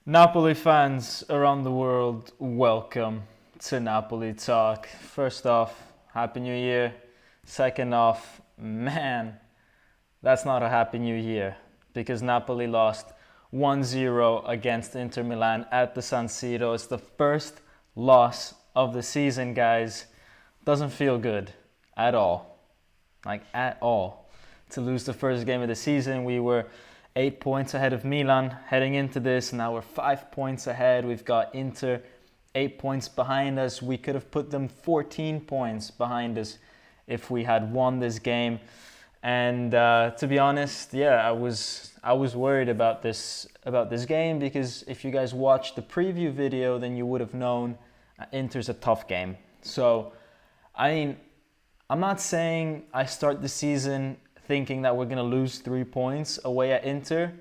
Napoli fans around the world, welcome to Napoli Talk. First off, Happy New Year. Second off, man, that's not a Happy New Year because Napoli lost 1-0 against Inter Milan at the San Siro. It's the first loss of the season, guys. Doesn't feel good at all. Like, at all. To lose the first game of the season, we were 8 points ahead of Milan heading into this. Now we're 5 points ahead. We've got Inter 8 points behind us. We could have put them 14 points behind us if we had won this game. And to be honest, I was worried about this game because if you guys watched the preview video, then you would have known Inter's a tough game. So, I mean, I'm not saying I start the season thinking that we're going to lose 3 points away at Inter,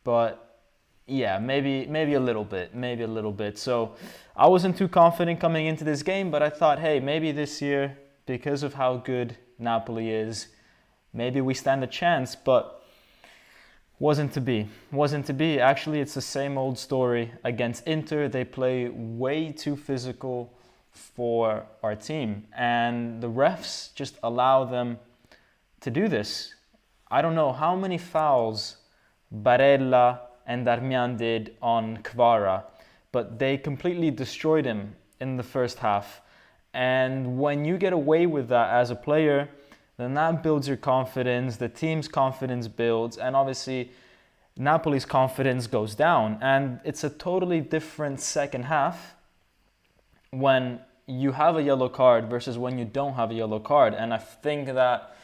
but yeah, maybe a little bit. So I wasn't too confident coming into this game, but I thought, hey, maybe this year, because of how good Napoli is, maybe we stand a chance, but wasn't to be. Actually, it's the same old story against Inter. They play way too physical for our team, and the refs just allow them to do this. I don't know how many fouls Barella and Darmian did on Kvara, but they completely destroyed him in the first half. And when you get away with that as a player, then that builds your confidence, the team's confidence builds, and obviously Napoli's confidence goes down. And it's a totally different second half when you have a yellow card versus when you don't have a yellow card. And I think that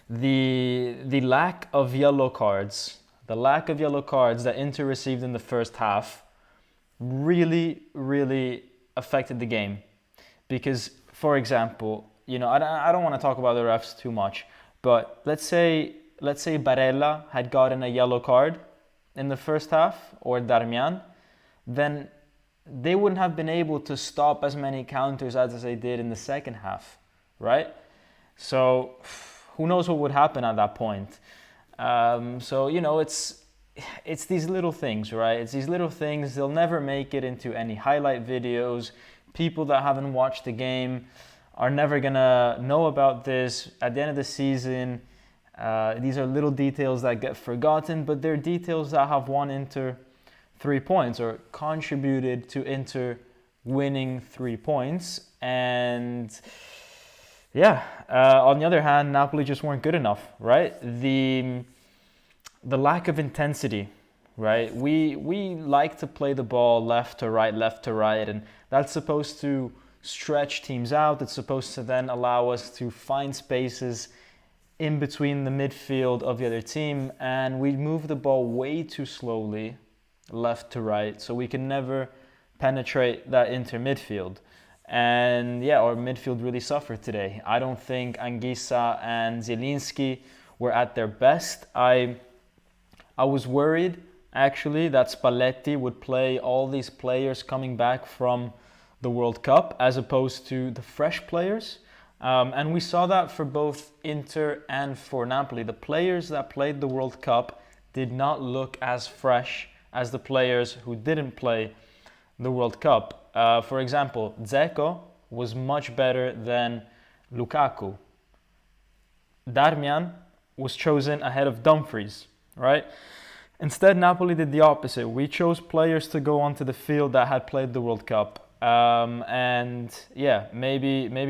the lack of yellow cards that Inter received in the first half really affected the game. Because, for example, I don't want to talk about the refs too much, but let's say Barella had gotten a yellow card in the first half, or Darmian, then they wouldn't have been able to stop as many counters as they did in the second half, right? So who knows what would happen at that point. It's these little things, right? It's these little things. They'll never make it into any highlight videos. People that haven't watched the game are never gonna know about this. At the end of the season, these are little details that get forgotten, but they're details that have won Inter 3 points or contributed to Inter winning 3 points. And on the other hand, Napoli just weren't good enough, right? The lack of intensity, right? We like to play the ball left to right, and that's supposed to stretch teams out. It's supposed to then allow us to find spaces in between the midfield of the other team, and we move the ball way too slowly left to right, so we can never penetrate that Inter midfield. And our midfield really suffered today. I don't think Anguissa and Zielinski were at their best. I was worried, actually, that Spalletti would play all these players coming back from the World Cup as opposed to the fresh players. And we saw that for both Inter and for Napoli. The players that played the World Cup did not look as fresh as the players who didn't play the World Cup. For example, Dzeko was much better than Lukaku. Darmian was chosen ahead of Dumfries, right? Instead, Napoli did the opposite. We chose players to go onto the field that had played the World Cup. Maybe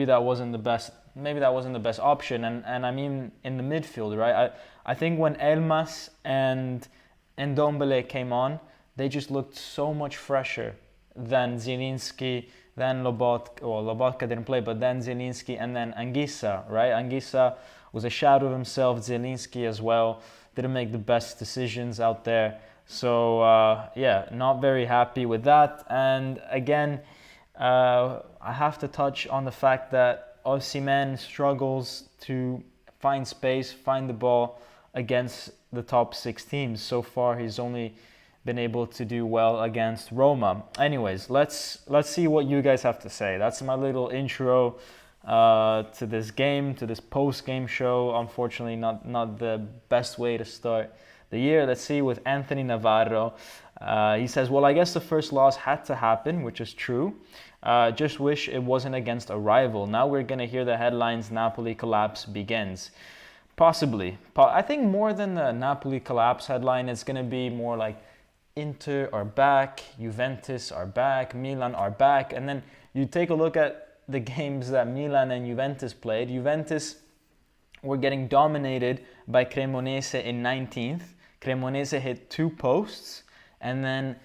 that wasn't the best. Maybe that wasn't the best option. And I mean, in the midfield, right? I think when Elmas and Ndombele came on, they just looked so much fresher than Zielinski, then Lobotka. Well, Lobotka didn't play, but then Zielinski and then Anguissa, right? Anguissa was a shadow of himself. Zielinski as well didn't make the best decisions out there. So not very happy with that. And again, I have to touch on the fact that Osimhen struggles to find space, find the ball against the top 6 teams. So far, he's only been able to do well against Roma. Anyways, let's see what you guys have to say. That's my little intro to this game, to this post-game show. Unfortunately, not the best way to start the year. Let's see with Anthony Navarro. He says, well, I guess the first loss had to happen, which is true. Just wish it wasn't against a rival. Now we're going to hear the headlines, Napoli collapse begins. Possibly. I think more than the Napoli collapse headline, it's going to be more like Inter are back, Juventus are back, Milan are back. And then you take a look at the games that Milan and Juventus played. Juventus were getting dominated by Cremonese in 19th. Cremonese hit 2 posts, and then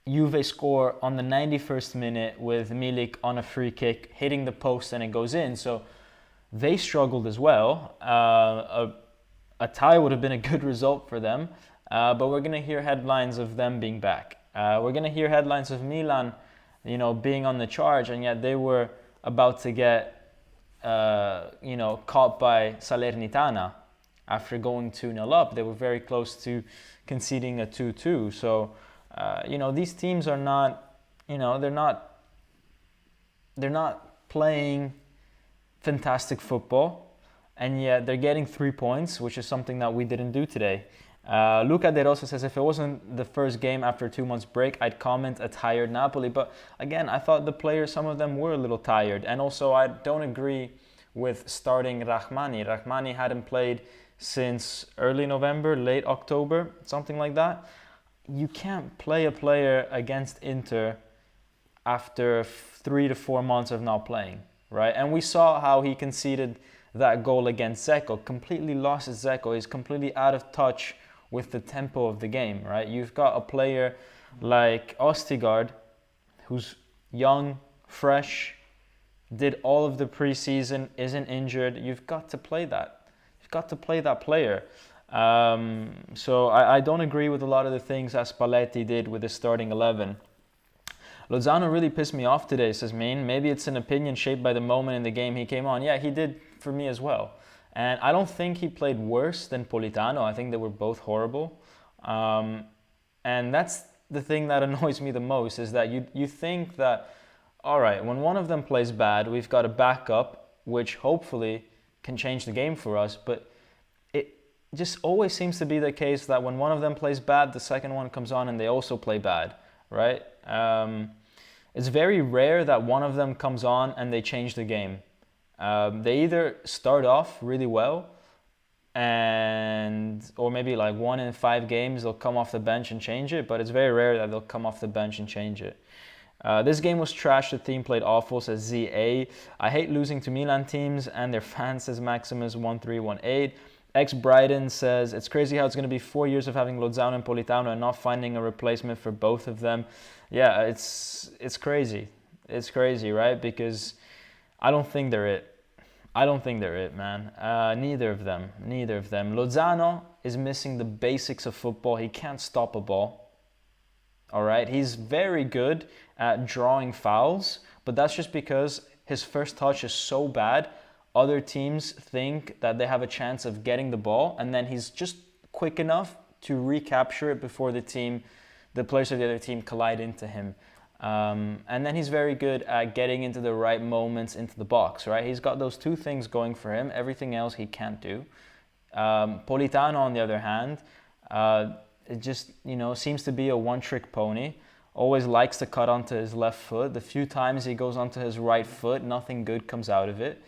Juve score on the 91st minute with Milik on a free kick, hitting the post, and it goes in. So they struggled as well. A tie would have been a good result for them, but we're going to hear headlines of them being back. We're going to hear headlines of Milan, being on the charge, and yet they were about to get, caught by Salernitana after going 2-0 up. They were very close to conceding a 2-2. So, these teams are not, they're not playing fantastic football, and yet they're getting 3 points, which is something that we didn't do today. Luca De Rosa says, if it wasn't the first game after 2 months break, I'd comment a tired Napoli. But again, I thought the players, some of them were a little tired. And also, I don't agree with starting Rahmani. Rahmani hadn't played since early November, late October, something like that. You can't play a player against Inter after 3 to 4 months of not playing, right? And we saw how he conceded that goal against Dzeko, completely lost his Dzeko. He's completely out of touch with the tempo of the game, right? You've got a player like Ostigard, who's young, fresh, did all of the preseason, isn't injured. You've got to play that. You've got to play that player. So I don't agree with a lot of the things that Spalletti did with his starting 11. Lozano really pissed me off today, says Main. Maybe it's an opinion shaped by the moment in the game he came on. Yeah, he did for me as well. And I don't think he played worse than Politano. I think they were both horrible. And that's the thing that annoys me the most, is that you think that, all right, when one of them plays bad, we've got a backup, which hopefully can change the game for us. But it just always seems to be the case that when one of them plays bad, the second one comes on and they also play bad, right? It's very rare that one of them comes on and they change the game. They either start off really well, or maybe like 1 in 5 games they'll come off the bench and change it, but it's very rare that they'll come off the bench and change it. This game was trash. The team played awful, says ZA. I hate losing to Milan teams and their fans, says Maximus1318. Ex-Brighton says, it's crazy how it's going to be 4 years of having Lozano and Politano and not finding a replacement for both of them. Yeah, it's crazy. It's crazy, right? Because I don't think they're it. I don't think they're it, man. Neither of them. Lozano is missing the basics of football. He can't stop a ball. All right? He's very good at drawing fouls, but that's just because his first touch is so bad. Other teams think that they have a chance of getting the ball, and then he's just quick enough to recapture it before the players of the other team collide into him. And then he's very good at getting into the right moments into the box, right? He's got those 2 things going for him. Everything else he can't do. Politano, on the other hand, it just, seems to be a one-trick pony. Always likes to cut onto his left foot. The few times he goes onto his right foot, nothing good comes out of it.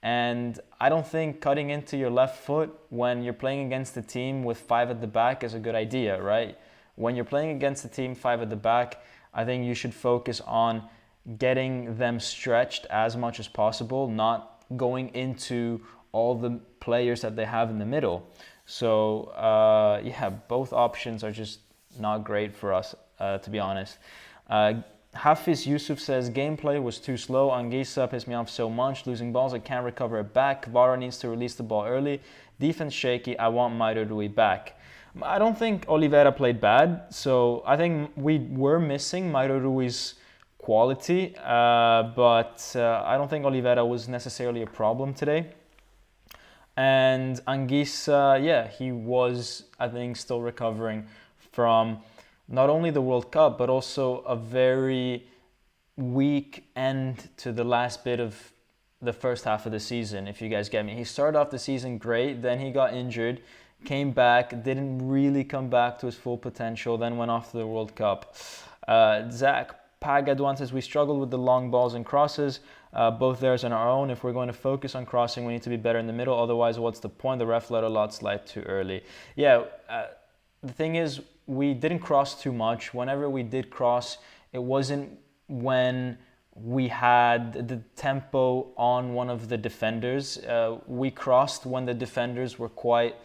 And I don't think cutting into your left foot when you're playing against a team with 5 at the back is a good idea, right? When you're playing against a team 5 at the back, I think you should focus on getting them stretched as much as possible, not going into all the players that they have in the middle. So, both options are just not great for us, to be honest. Hafiz Yusuf says, gameplay was too slow. Anguissa pissed me off so much. Losing balls, I can't recover it back. Kvara needs to release the ball early. Defense shaky. I want Mauro Rui back. I don't think Oliveira played bad. So I think we were missing Mauro Rui's quality. But I don't think Oliveira was necessarily a problem today. And Anguissa, he was, I think, still recovering from not only the World Cup, but also a very weak end to the last bit of the first half of the season, if you guys get me. He started off the season great, then he got injured, came back, didn't really come back to his full potential, then went off to the World Cup. Zach Pagadwan says, we struggled with the long balls and crosses, both theirs and our own. If we're going to focus on crossing, we need to be better in the middle. Otherwise, what's the point? The ref let a lot slide too early. Yeah, the thing is, we didn't cross too much. Whenever we did cross, it wasn't when we had the tempo on one of the defenders. We crossed when the defenders were quite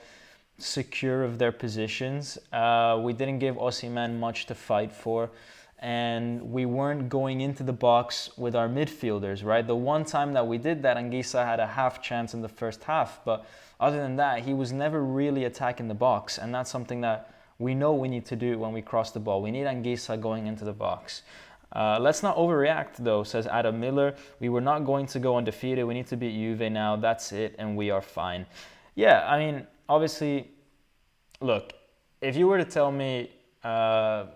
secure of their positions. We didn't give Osimhen much to fight for, and we weren't going into the box with our midfielders, right? The one time that we did that, Anguissa had a half chance in the first half, but other than that, he was never really attacking the box, and that's something that we know we need to do when we cross the ball. We need Anguissa going into the box. Let's not overreact, though, says Adam Miller. We were not going to go undefeated. We need to beat Juve now. That's it, and we are fine. Yeah, I mean, obviously, look, if you were to tell me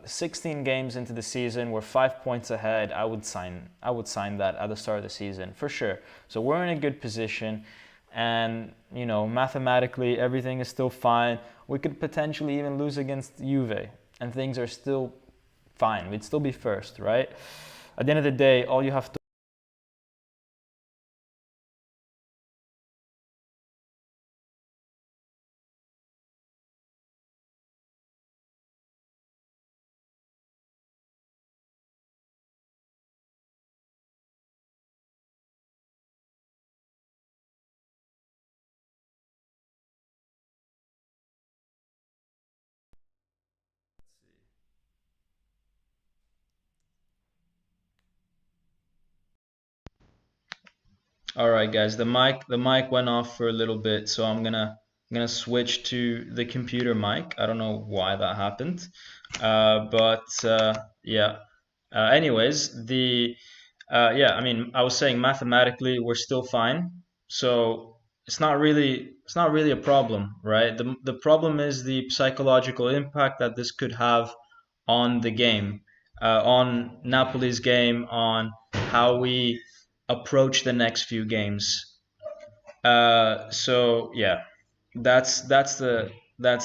16 games into the season, we're 5 points ahead, I would sign that at the start of the season, for sure. So we're in a good position, and, you know, mathematically, everything is still fine. We could potentially even lose against Juve, and things are still fine. We'd still be first, right? At the end of the day, all you have to All right, guys. The mic went off for a little bit, so I'm gonna switch to the computer mic. I don't know why that happened, but yeah. Anyways, yeah. I mean, I was saying mathematically we're still fine, so it's not really a problem, right? The problem is the psychological impact that this could have on the game, on Napoli's game, on how we approach the next few games. So yeah, that's the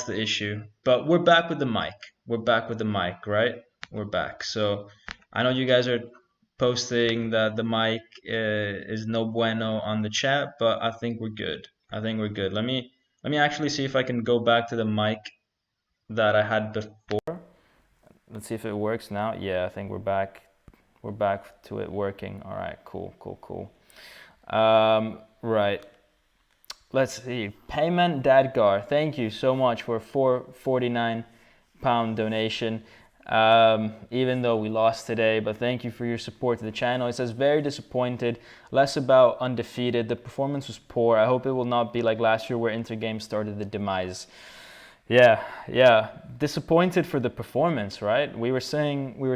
issue. But we're back with the mic. We're back with the mic, right? We're back. So I know you guys are posting that the mic is no bueno on the chat, but I think we're good. I think we're good. Let me actually see if I can go back to the mic that I had before. Let's see if it works now. Yeah, I think we're back. We're back to it working. All right, cool, cool, cool. Right. Let's see. Payment Dadgar, thank you so much for a £449 donation. Even though we lost today, but thank you for your support to the channel. It says, very disappointed, less about undefeated. The performance was poor. I hope it will not be like last year where Inter game started the demise. Yeah. Disappointed for the performance, right? We were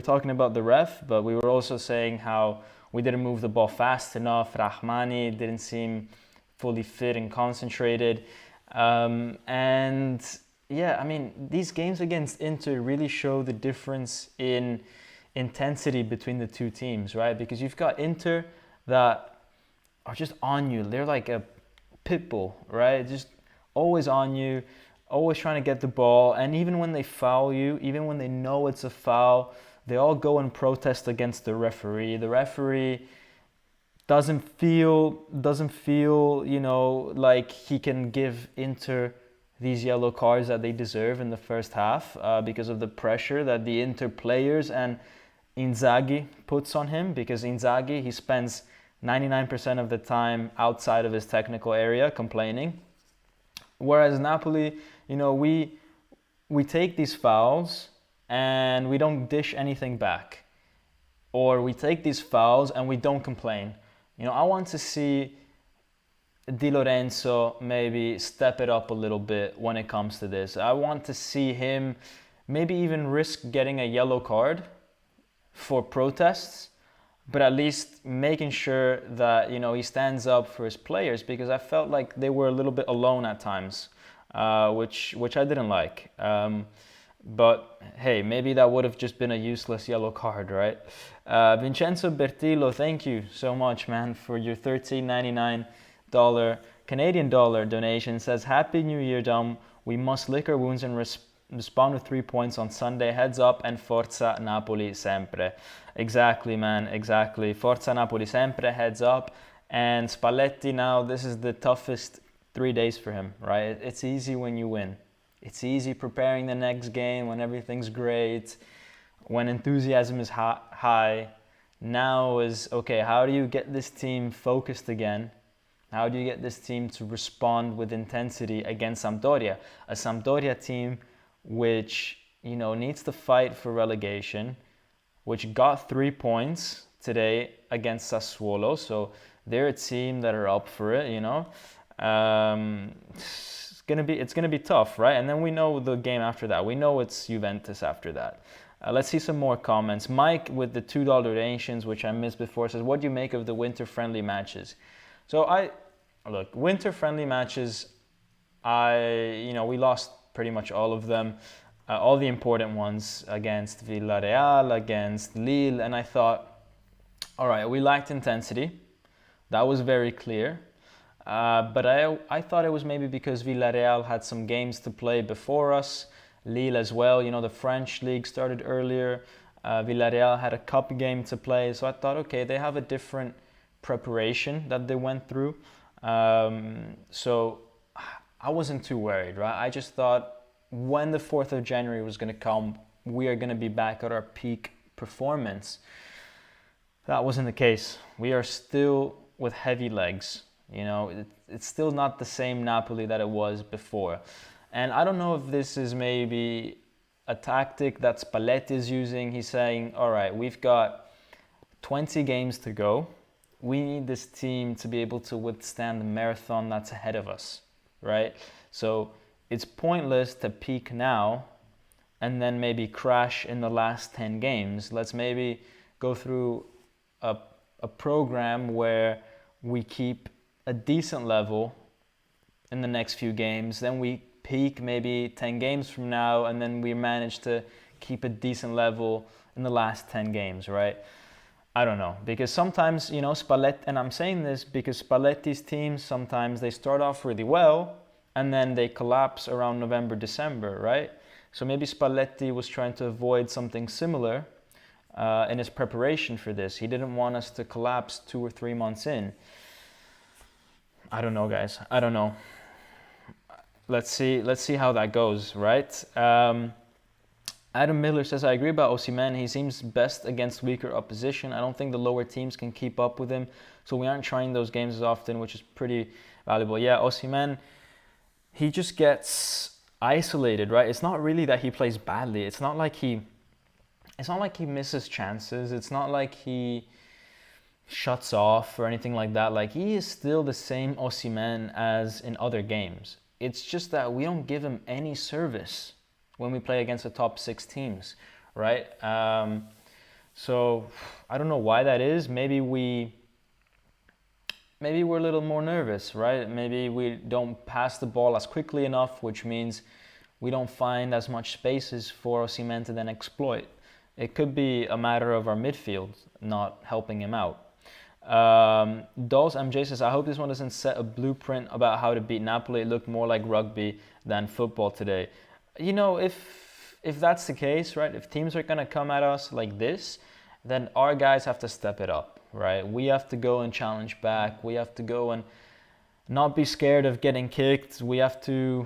talking about the ref, but we were also saying how we didn't move the ball fast enough. Rahmani didn't seem fully fit and concentrated. And yeah, I mean, these games against Inter really show the difference in intensity between the two teams, right? Because you've got Inter that are just on you. They're like a pit bull, right? Just always on you, always trying to get the ball. And even when they foul you, even when they know it's a foul, they all go and protest against the referee. The referee doesn't feel, you know, like he can give Inter these yellow cards that they deserve in the first half because of the pressure that the Inter players and Inzaghi puts on him. Because Inzaghi, he spends 99% of the time outside of his technical area complaining. Whereas Napoli, you know, we take these fouls and we don't dish anything back. Or we take these fouls and we don't complain. You know, I want to see Di Lorenzo maybe step it up a little bit when it comes to this. I want to see him maybe even risk getting a yellow card for protests, but at least making sure that, you know, he stands up for his players, because I felt like they were a little bit alone at times, which I didn't like. But hey, maybe that would have just been a useless yellow card, right? Vincenzo Bertillo, thank you so much, man, for your $13.99 Canadian dollar donation says, Happy New Year, Dom. We must lick our wounds and respond with 3 points on Sunday. Heads up and Forza Napoli sempre. Exactly, man, exactly. Forza Napoli sempre, heads up. And Spalletti now, this is the toughest 3 days for him, right? It's easy when you win. It's easy preparing the next game when everything's great, when enthusiasm is high. Now is, okay, how do you get this team focused again? How do you get this team to respond with intensity against Sampdoria? A Sampdoria team which, needs to fight for relegation, which got 3 points today against Sassuolo. So they're a team that are up for it, It's gonna be tough, right? And then we know the game after that. We know it's Juventus after that. Let's see some more comments. Mike with the $2 donations, which I missed before, says, what do you make of the winter-friendly matches? So look, winter-friendly matches, we lost pretty much all of them, all the important ones against Villarreal, against Lille, and I thought, all right, we lacked intensity. That was very clear. But I thought it was maybe because Villarreal had some games to play before us, Lille as well. The French league started earlier. Villarreal had a cup game to play. So I thought, okay, they have a different preparation that they went through. So I wasn't too worried, right? I just thought when the 4th of January was going to come, we are going to be back at our peak performance. That wasn't the case. We are still with heavy legs. It's still not the same Napoli that it was before. And I don't know if this is maybe a tactic that Spalletti is using. He's saying, all right, we've got 20 games to go. We need this team to be able to withstand the marathon that's ahead of us, right? So it's pointless to peak now and then maybe crash in the last 10 games. Let's maybe go through a program where we keep a decent level in the next few games, then we peak maybe 10 games from now, and then we manage to keep a decent level in the last 10 games, right? I don't know, because sometimes, Spalletti, and I'm saying this because Spalletti's teams, sometimes they start off really well, and then they collapse around November, December, right? So maybe Spalletti was trying to avoid something similar in his preparation for this. He didn't want us to collapse 2 or 3 months in. I don't know, guys. I don't know. Let's see how that goes, right? Adam Miller says, I agree about Osimhen. He seems best against weaker opposition. I don't think the lower teams can keep up with him, so we aren't trying those games as often, which is pretty valuable. Yeah, Osimhen, he just gets isolated, right? It's not really that he plays badly. It's not like he misses chances. It's not like he shuts off or anything like that. Like, he is still the same Osimhen as in other games. It's just that we don't give him any service when we play against the top 6 teams, right? So I don't know why that is. Maybe we're a little more nervous, right? Maybe we don't pass the ball as quickly enough, which means we don't find as much spaces for Osimhen to then exploit. It could be a matter of our midfield not helping him out. Dolls MJ says, I hope this one doesn't set a blueprint about how to beat Napoli. It looked more like rugby than football today. If that's the case, right, if teams are going to come at us like this, then our guys have to step it up, right? We have to go and challenge back. We have to go and not be scared of getting kicked. We have to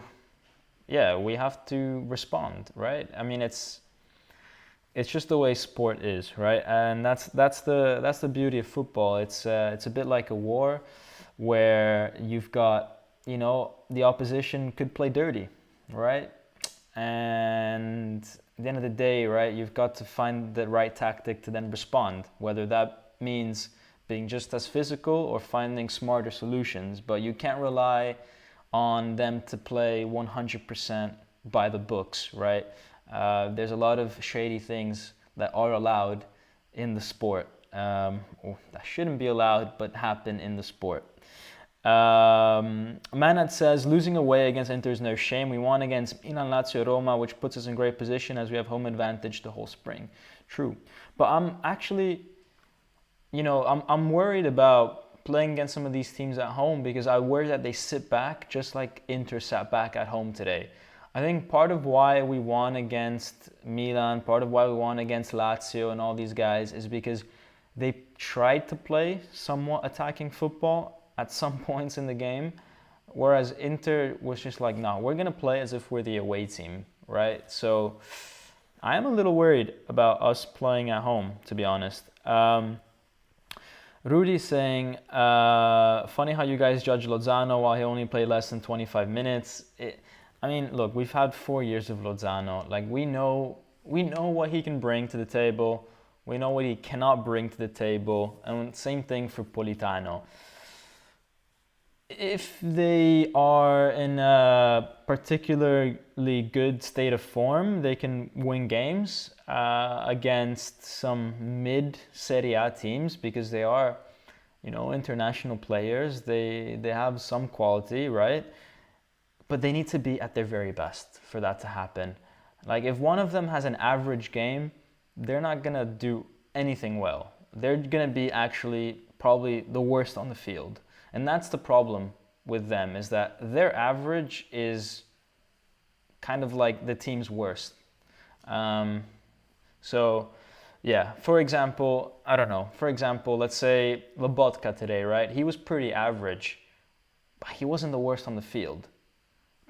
respond, right? I mean, it's just the way sport is, right? And that's the beauty of football. It's a bit like a war where you've got, the opposition could play dirty, right? And at the end of the day, right, you've got to find the right tactic to then respond, whether that means being just as physical or finding smarter solutions. But you can't rely on them to play 100% by the books, right? There's a lot of shady things that are allowed in the sport, that shouldn't be allowed but happen in the sport. Manat says, losing away against Inter is no shame. We won against Milan, Lazio, Roma, which puts us in great position as we have home advantage the whole spring. True. But I'm actually, I'm worried about playing against some of these teams at home, because I worry that they sit back just like Inter sat back at home today. I think part of why we won against Milan, part of why we won against Lazio and all these guys is because they tried to play somewhat attacking football at some points in the game, whereas Inter was just like, no, we're going to play as if we're the away team, right? So I am a little worried about us playing at home, to be honest. Rudy saying, funny how you guys judge Lozano while he only played less than 25 minutes. I mean, look, we've had 4 years of Lozano. Like, we know what he can bring to the table. We know what he cannot bring to the table. And same thing for Politano. If they are in a particularly good state of form, they can win games against some mid Serie A teams, because they are, international players. They have some quality, right? But they need to be at their very best for that to happen. Like, if one of them has an average game, they're not going to do anything well. They're going to be actually probably the worst on the field. And that's the problem with them, is that their average is kind of like the team's worst. So, yeah, for example, I don't know. For example, let's say Lobotka today, right? He was pretty average, but he wasn't the worst on the field.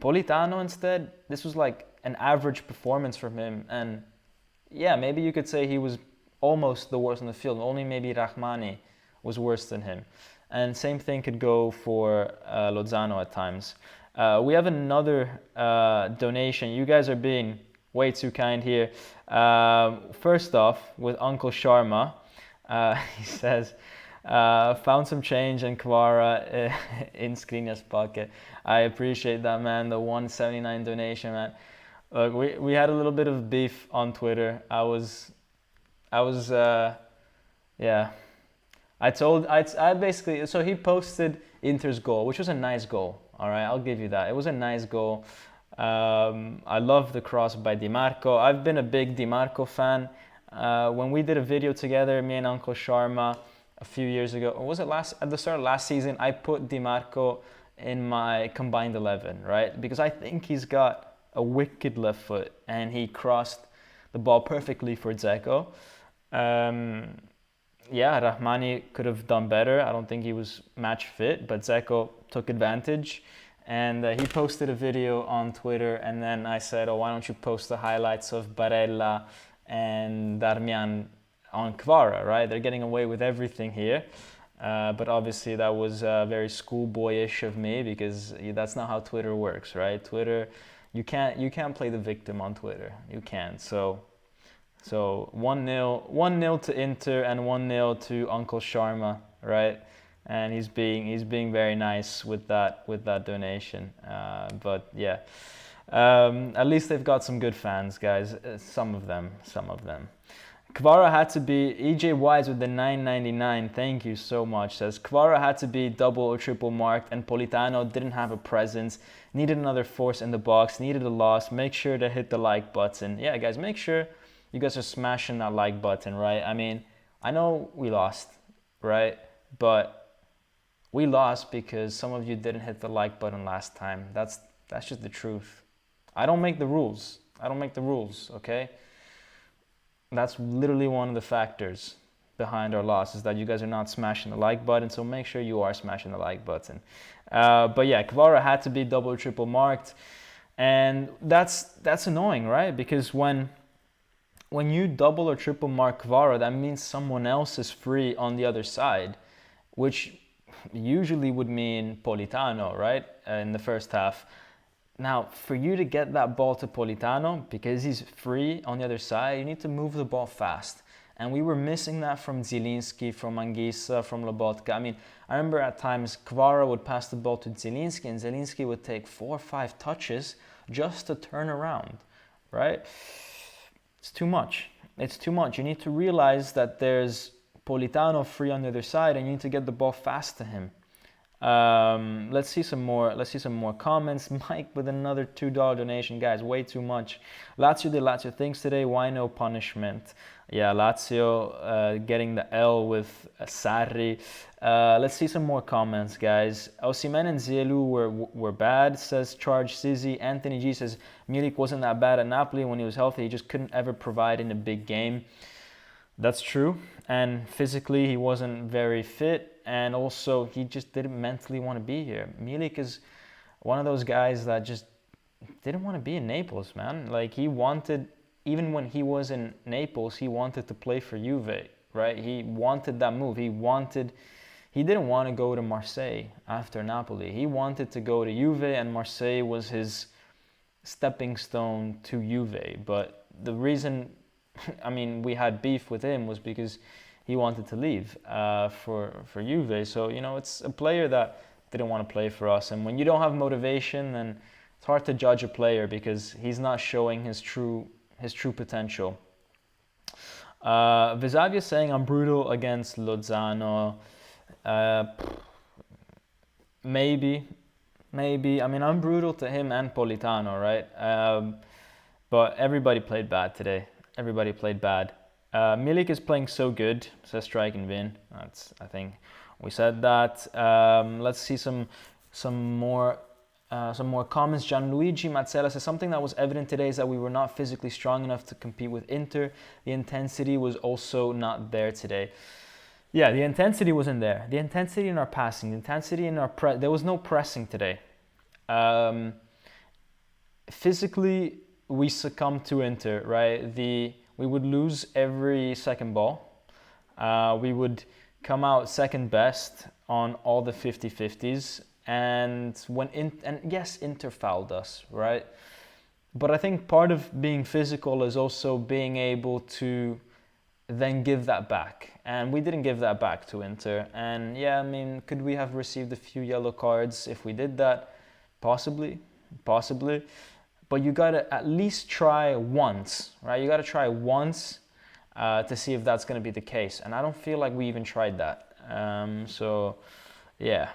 Politano, instead, this was like an average performance from him. And yeah, maybe you could say he was almost the worst on the field. Only maybe Rahmani was worse than him. And same thing could go for Lozano at times. We have another donation. You guys are being way too kind here. First off, with Uncle Sharma, he says, found some change in Kvara in Skriniar's pocket. I appreciate that, man. The 179 donation, man. Look, we had a little bit of beef on Twitter. Yeah. I basically, so he posted Inter's goal, which was a nice goal. All right, I'll give you that. It was a nice goal. I love the cross by Di Marco. I've been a big Di Marco fan. When we did a video together, me and Uncle Sharma, a few years ago, or was it at the start of last season, I put Di Marco in my combined 11, right? Because I think he's got a wicked left foot, and he crossed the ball perfectly for Dzeko. Yeah, Rahmani could have done better. I don't think he was match fit, but Dzeko took advantage. And he posted a video on Twitter, and then I said, why don't you post the highlights of Barella and Darmian on Kvara, right? They're getting away with everything here. But obviously that was very schoolboyish of me, because that's not how Twitter works, right? Twitter, you can't play the victim on Twitter. You can't. So 1-0 to Inter and 1-0 to Uncle Sharma, right? And he's being very nice with that donation. But yeah, at least they've got some good fans, guys. Some of them. Kvara had to be, EJ Wise with the 9.99, thank you so much, says Kvara had to be double or triple marked, and Politano didn't have a presence, needed another force in the box, needed a loss. Make sure to hit the like button. Yeah, guys, make sure you guys are smashing that like button, right? I mean, I know we lost, right? But we lost because some of you didn't hit the like button last time. That's just the truth. I don't make the rules, okay? That's literally one of the factors behind our loss, is that you guys are not smashing the like button, so make sure you are smashing the like button. But yeah, Kvara had to be double or triple marked, and that's annoying, right? Because when you double or triple mark Kvara, that means someone else is free on the other side, which usually would mean Politano, right? In the first half. Now, for you to get that ball to Politano, because he's free on the other side, you need to move the ball fast. And we were missing that from Zielinski, from Anguissa, from Lobotka. I mean, I remember at times Kvara would pass the ball to Zielinski, and Zielinski would take 4 or 5 touches just to turn around, right? It's too much. You need to realize that there's Politano free on the other side, and you need to get the ball fast to him. Let's see some more. Let's see some more comments. Mike with another $2 donation, guys. Way too much. Lazio did Lazio things today. Why no punishment? Yeah, Lazio getting the L with Sarri. Let's see some more comments, guys. Osimhen and Zielu were bad, says Charge Sizzy. Anthony G says Milik wasn't that bad at Napoli when he was healthy. He just couldn't ever provide in a big game. That's true. And physically, he wasn't very fit. And also, he just didn't mentally want to be here. Milik is one of those guys that just didn't want to be in Naples, man. Like, he wanted, even when he was in Naples, he wanted to play for Juve, right? He wanted that move. He didn't want to go to Marseille after Napoli. He wanted to go to Juve, and Marseille was his stepping stone to Juve. But the reason, I mean, we had beef with him was because he wanted to leave for Juve. So, you know, it's a player that didn't want to play for us. And when you don't have motivation, then it's hard to judge a player because he's not showing his true potential. Visavia saying I'm brutal against Lozano. Maybe. I mean, I'm brutal to him and Politano, right? But everybody played bad today. Everybody played bad. Milik is playing so good, says Strike and Vin. I think we said that. Let's see some more comments. Gianluigi Mazzella says something that was evident today is that we were not physically strong enough to compete with Inter. The intensity was also not there today. Yeah, the intensity wasn't there. The intensity in our passing, the intensity in our there was no pressing today. Physically, we succumbed to Inter, right? We would lose every second ball. We would come out second best on all the 50-50s. And yes, Inter fouled us, right? But I think part of being physical is also being able to then give that back. And we didn't give that back to Inter. And yeah, I mean, could we have received a few yellow cards if we did that? Possibly. But you gotta at least try once, right? You gotta try once to see if that's gonna be the case. And I don't feel like we even tried that. So, yeah.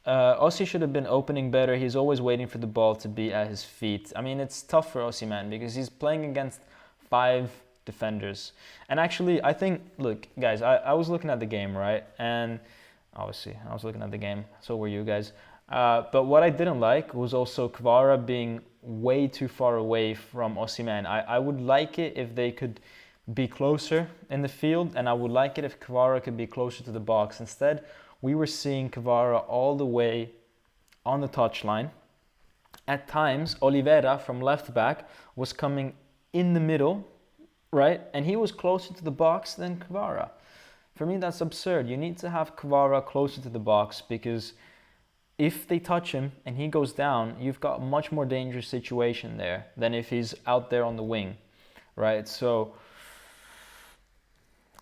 Ossi should have been opening better. He's always waiting for the ball to be at his feet. I mean, it's tough for Osimhen because he's playing against 5 defenders. And actually, I think, look, guys, I was looking at the game, right? And obviously, I was looking at the game. So were you guys. But what I didn't like was also Kvara being way too far away from Osimhen. I would like it if they could be closer in the field, and I would like it if Kvara could be closer to the box. Instead, we were seeing Kvara all the way on the touchline. At times, Oliveira from left back was coming in the middle, right? And he was closer to the box than Kvara. For me, that's absurd. You need to have Kvara closer to the box because if they touch him and he goes down, you've got a much more dangerous situation there than if he's out there on the wing, right? So,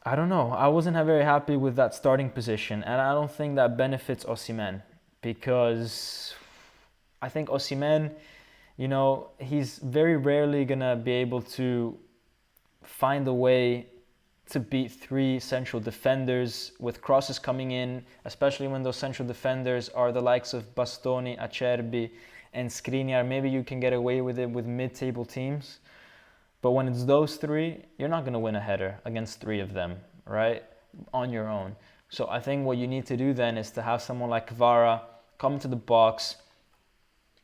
I don't know. I wasn't very happy with that starting position, and I don't think that benefits Osimhen because I think Osimhen, you know, he's very rarely going to be able to find a way to beat 3 central defenders with crosses coming in, especially when those central defenders are the likes of Bastoni, Acerbi, and Skriniar. Maybe you can get away with it with mid-table teams. But when it's those 3, you're not going to win a header against 3 of them, right? On your own. So I think what you need to do then is to have someone like Kvara come to the box,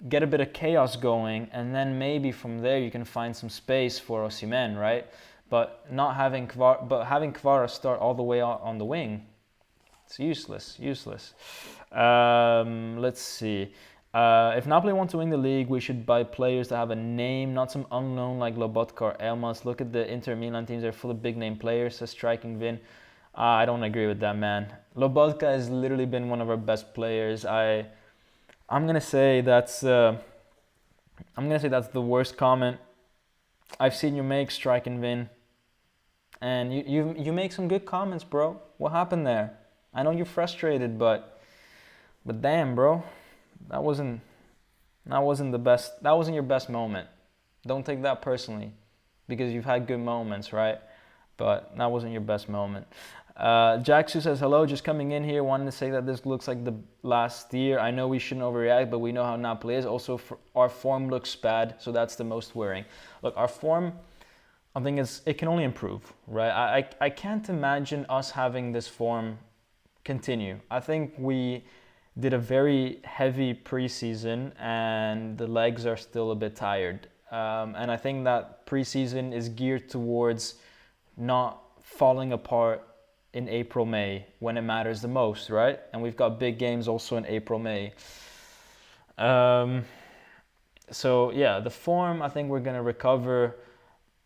get a bit of chaos going, and then maybe from there you can find some space for Osimhen, right? But having Kvara start all the way on the wing, it's useless. Let's see. If Napoli want to win the league, we should buy players that have a name, not some unknown like Lobotka or Elmas. Look at the Inter Milan teams; they're full of big name players. Says Striking Vin. I don't agree with that, man. Lobotka has literally been one of our best players. I'm gonna say that's the worst comment I've seen you make, Striking Vin. And you make some good comments, bro. What happened there? I know you're frustrated, but damn, bro. That wasn't the best. That wasn't your best moment. Don't take that personally, because you've had good moments, right? But that wasn't your best moment. Jacksu says, hello, just coming in here. Wanted to say that this looks like the last year. I know we shouldn't overreact, but we know how Napoli is. Also, our form looks bad, so that's the most worrying. Look, our form, I think it can only improve, right? I can't imagine us having this form continue. I think we did a very heavy preseason, and the legs are still a bit tired. And I think that preseason is geared towards not falling apart in April, May, when it matters the most, right? And we've got big games also in April, May. So yeah, the form, I think we're going to recover.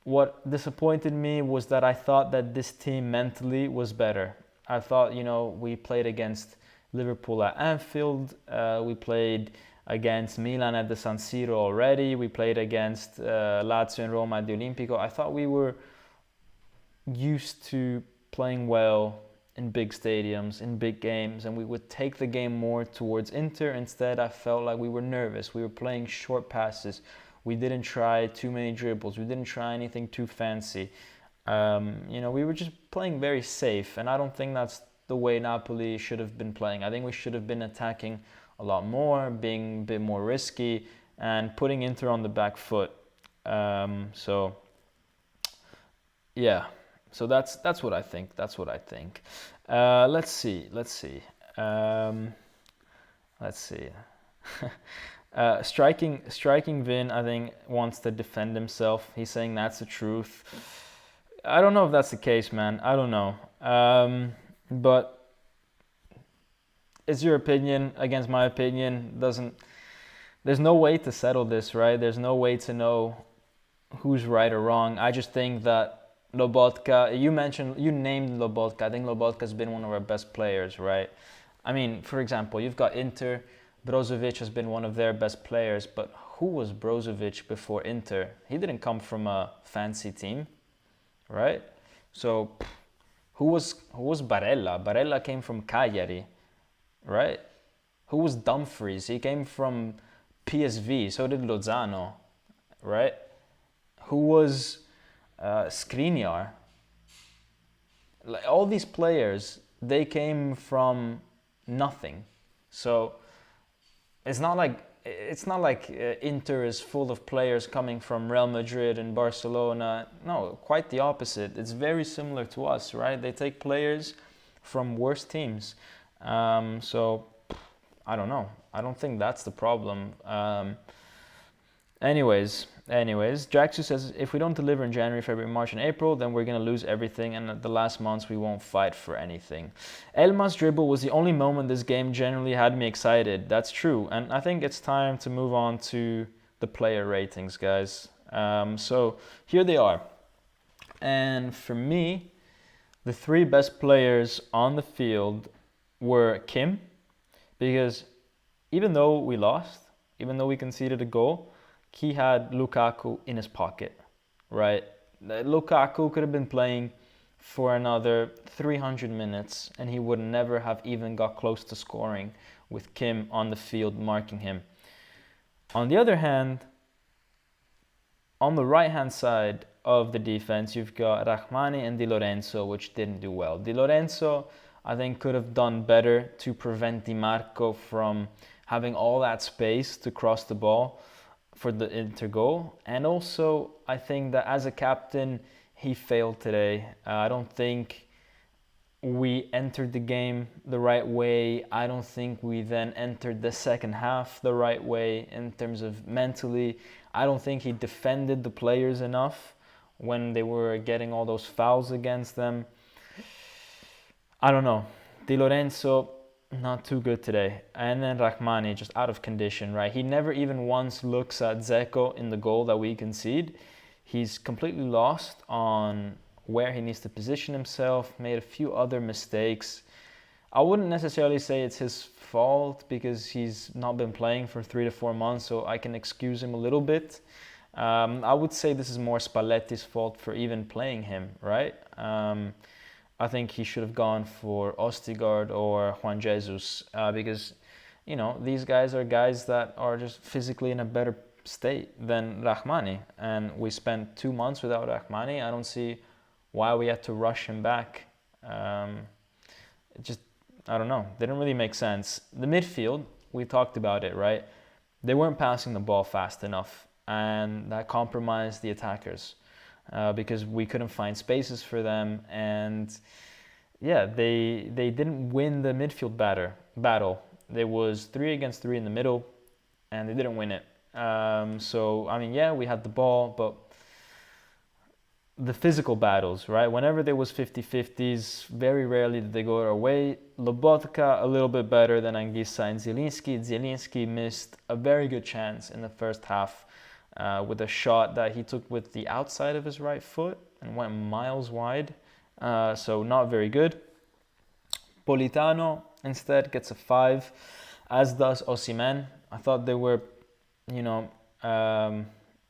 What disappointed me was that I thought that this team mentally was better. I thought, we played against Liverpool at Anfield. We played against Milan at the San Siro already. We played against Lazio and Roma at the Olimpico. I thought we were used to playing well in big stadiums, in big games, and we would take the game more towards Inter. Instead, I felt like we were nervous. We were playing short passes. We didn't try too many dribbles. We didn't try anything too fancy. We were just playing very safe, and I don't think that's the way Napoli should have been playing. I think we should have been attacking a lot more, being a bit more risky, and putting Inter on the back foot. Yeah. So that's what I think. Let's see. Striking Vin, I think, wants to defend himself. He's saying that's the truth. I don't know if that's the case, man. I don't know. But it's your opinion against my opinion. There's no way to settle this, right? There's no way to know who's right or wrong. I just think that Lobotka, you named Lobotka. I think Lobotka's been one of our best players, right? I mean, for example, you've got Inter. Brozovic has been one of their best players, but who was Brozovic before Inter? He didn't come from a fancy team, right? So, who was Barella? Barella came from Cagliari, right? Who was Dumfries? He came from PSV. So did Lozano, right? Who was Skriniar? Like, all these players, they came from nothing. So it's not like Inter is full of players coming from Real Madrid and Barcelona. No, quite the opposite. It's very similar to us, right? They take players from worse teams. So I don't know. I don't think that's the problem. Anyways, Jacksu says, if we don't deliver in January, February, March, and April, then we're going to lose everything, and at the last months, we won't fight for anything. Elma's dribble was the only moment this game generally had me excited. That's true, and I think it's time to move on to the player ratings, guys. So here they are. And for me, the three best players on the field were Kim, because even though we lost, even though we conceded a goal, he had Lukaku in his pocket, right? Lukaku could have been playing for another 300 minutes and he would never have even got close to scoring with Kim on the field marking him. On the other hand, on the right-hand side of the defense, you've got Rahmani and Di Lorenzo, which didn't do well. Di Lorenzo, I think, could have done better to prevent Di Marco from having all that space to cross the ball for the Inter goal. And also, I think that as a captain, he failed today. I don't think we entered the game the right way. I don't think we then entered the second half the right way in terms of mentally. I don't think he defended the players enough when they were getting all those fouls against them. I don't know. Di Lorenzo, not too good today. And then Rahmani, just out of condition, right? He never even once looks at Dzeko in the goal that we concede. He's completely lost on where he needs to position himself, made a few other mistakes. I wouldn't necessarily say it's his fault because he's not been playing for 3 to 4 months, so I can excuse him a little bit. I would say this is more Spalletti's fault for even playing him, right? I think he should have gone for Ostigard or Juan Jesus because, these guys are guys that are just physically in a better state than Rahmani. And we spent 2 months without Rahmani. I don't see why we had to rush him back It just, I don't know, didn't really make sense. The midfield, we talked about it, right? They weren't passing the ball fast enough, and that compromised the attackers because we couldn't find spaces for them. And yeah, they didn't win the midfield battle. There was 3 against 3 in the middle, and they didn't win it. So, I mean, yeah, we had the ball, but the physical battles, right? Whenever there was 50-50s, very rarely did they go our way. Lobotka a little bit better than Anguissa and Zielinski. Zielinski missed a very good chance in the first half with a shot that he took with the outside of his right foot and went miles wide. So not very good. Politano instead gets a 5, as does Osimhen. I thought they were,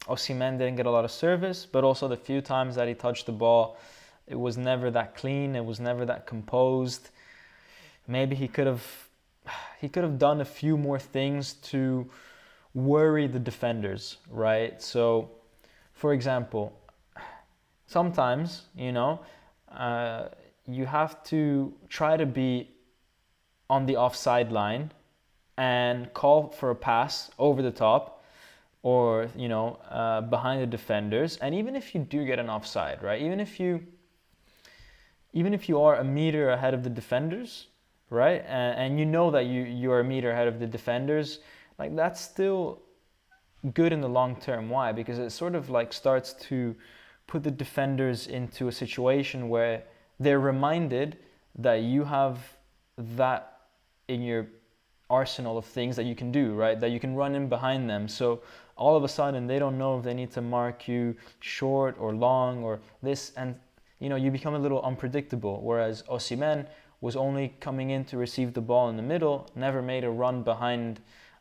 Osimhen didn't get a lot of service, but also the few times that he touched the ball, it was never that clean. It was never that composed. Maybe he could have done a few more things to worry the defenders, right? So, for example, sometimes, you have to try to be on the offside line and call for a pass over the top or, behind the defenders. And even if you do get an offside, right? Even if you are a meter ahead of the defenders, right? And you know that you are a meter ahead of the defenders, like that's still good in the long term. Why? Because it sort of like starts to put the defenders into a situation where they're reminded that you have that in your arsenal of things that you can do, right? That you can run in behind them. So all of a sudden they don't know if they need to mark you short or long or this, and you become a little unpredictable. Whereas Osimhen was only coming in to receive the ball in the middle, never made a run behind